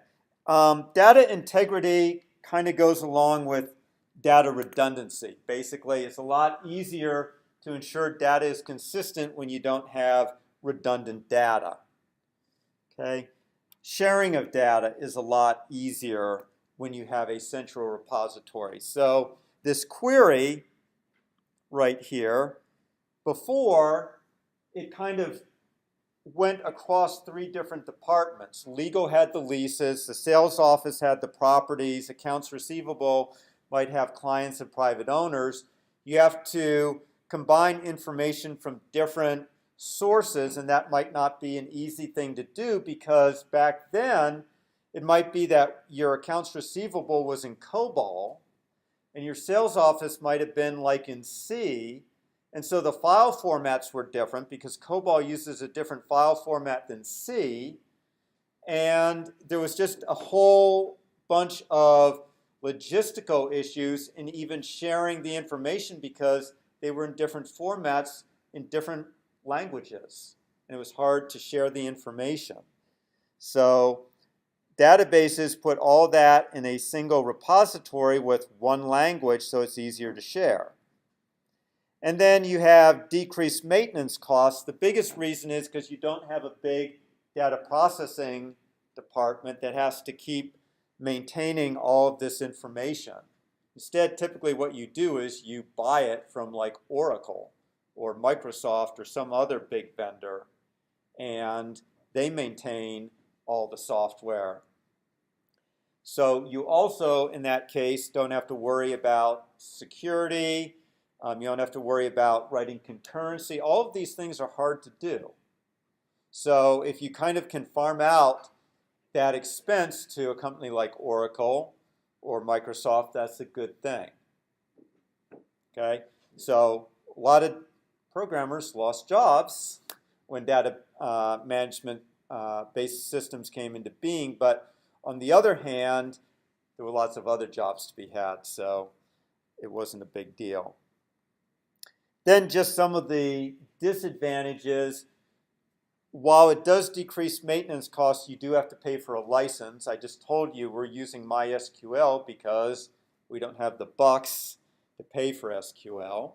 data integrity kind of goes along with data redundancy. Basically, it's a lot easier to ensure data is consistent when you don't have redundant data. Okay, sharing of data is a lot easier when you have a central repository. So this query right here, before it kind of went across 3 different departments. Legal had the leases, the sales office had the properties, accounts receivable might have clients and private owners. You have to combine information from different sources, and that might not be an easy thing to do because back then it might be that your accounts receivable was in COBOL and your sales office might have been like in C. And so the file formats were different because COBOL uses a different file format than C. And there was just a whole bunch of logistical issues in even sharing the information because they were in different formats in different languages. And it was hard to share the information. So databases put all that in a single repository with one language so it's easier to share. And then you have decreased maintenance costs. The biggest reason is because you don't have a big data processing department that has to keep maintaining all of this information. Instead, typically what you do is you buy it from like Oracle or Microsoft or some other big vendor, and they maintain all the software. So you also, in that case, don't have to worry about security. You don't have to worry about writing concurrency. All of these things are hard to do. So if you kind of can farm out that expense to a company like Oracle or Microsoft, that's a good thing. Okay, so a lot of programmers lost jobs when data management based systems came into being, but on the other hand, there were lots of other jobs to be had, so it wasn't a big deal. Then just some of the disadvantages. While it does decrease maintenance costs, you do have to pay for a license. I just told you we're using MySQL because we don't have the bucks to pay for SQL.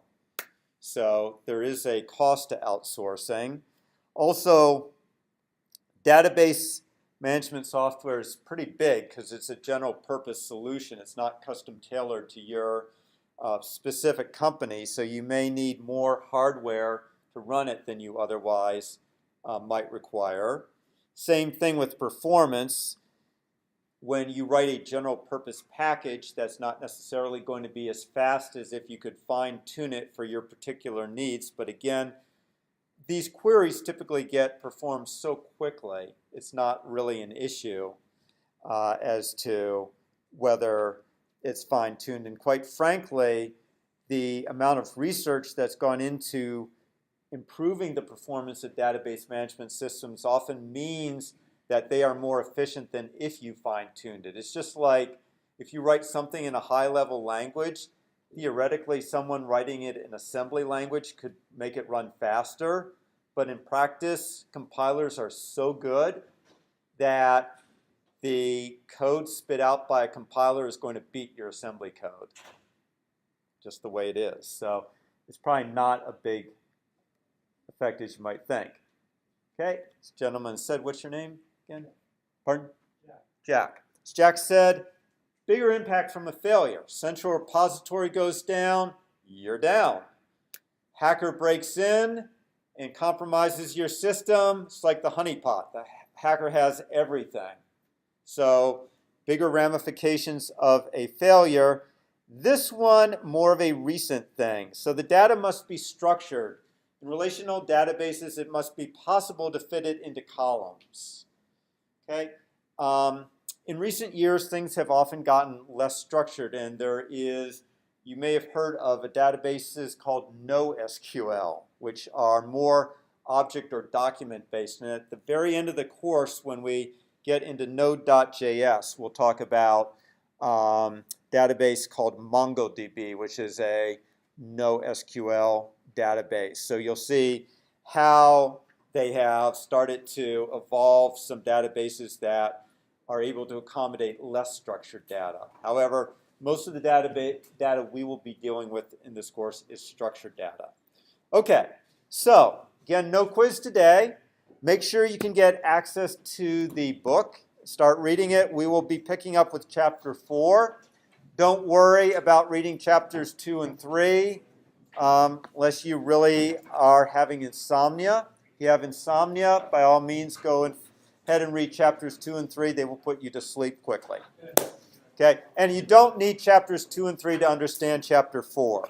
So there is a cost to outsourcing. Also, database management software is pretty big because it's a general purpose solution. It's not custom tailored to your specific company, so you may need more hardware to run it than you otherwise might require. Same thing with performance. When you write a general purpose package, that's not necessarily going to be as fast as if you could fine tune it for your particular needs. But again, these queries typically get performed so quickly, it's not really an issue as to whether it's fine tuned. And quite frankly, the amount of research that's gone into improving the performance of database management systems often means that they are more efficient than if you fine-tuned it. It's just like if you write something in a high-level language, theoretically someone writing it in assembly language could make it run faster, but in practice, compilers are so good that the code spit out by a compiler is going to beat your assembly code, just the way it is. So it's probably not a big effect as you might think. Okay, this gentleman said, what's your name again? Pardon? Jack. As Jack said, bigger impact from a failure. Central repository goes down, you're down. Hacker breaks in and compromises your system. It's like the honeypot. The hacker has everything. So bigger ramifications of a failure. This one, more of a recent thing. So the data must be structured. In relational databases, it must be possible to fit it into columns. Okay? In recent years, things have often gotten less structured, and there is, you may have heard of a databases called NoSQL, which are more object or document based. And at the very end of the course, when we get into Node.js, we'll talk about database called MongoDB, which is a NoSQL database. So you'll see how they have started to evolve some databases that are able to accommodate less structured data. However, most of the data we will be dealing with in this course is structured data. Okay, so again, no quiz today. Make sure you can get access to the book. Start reading it. We will be picking up with chapter 4. Don't worry about reading chapters 2 and 3 unless you really are having insomnia. If you have insomnia, by all means, go ahead and read chapters 2 and 3. They will put you to sleep quickly. Okay, and you don't need chapters 2 and 3 to understand chapter 4.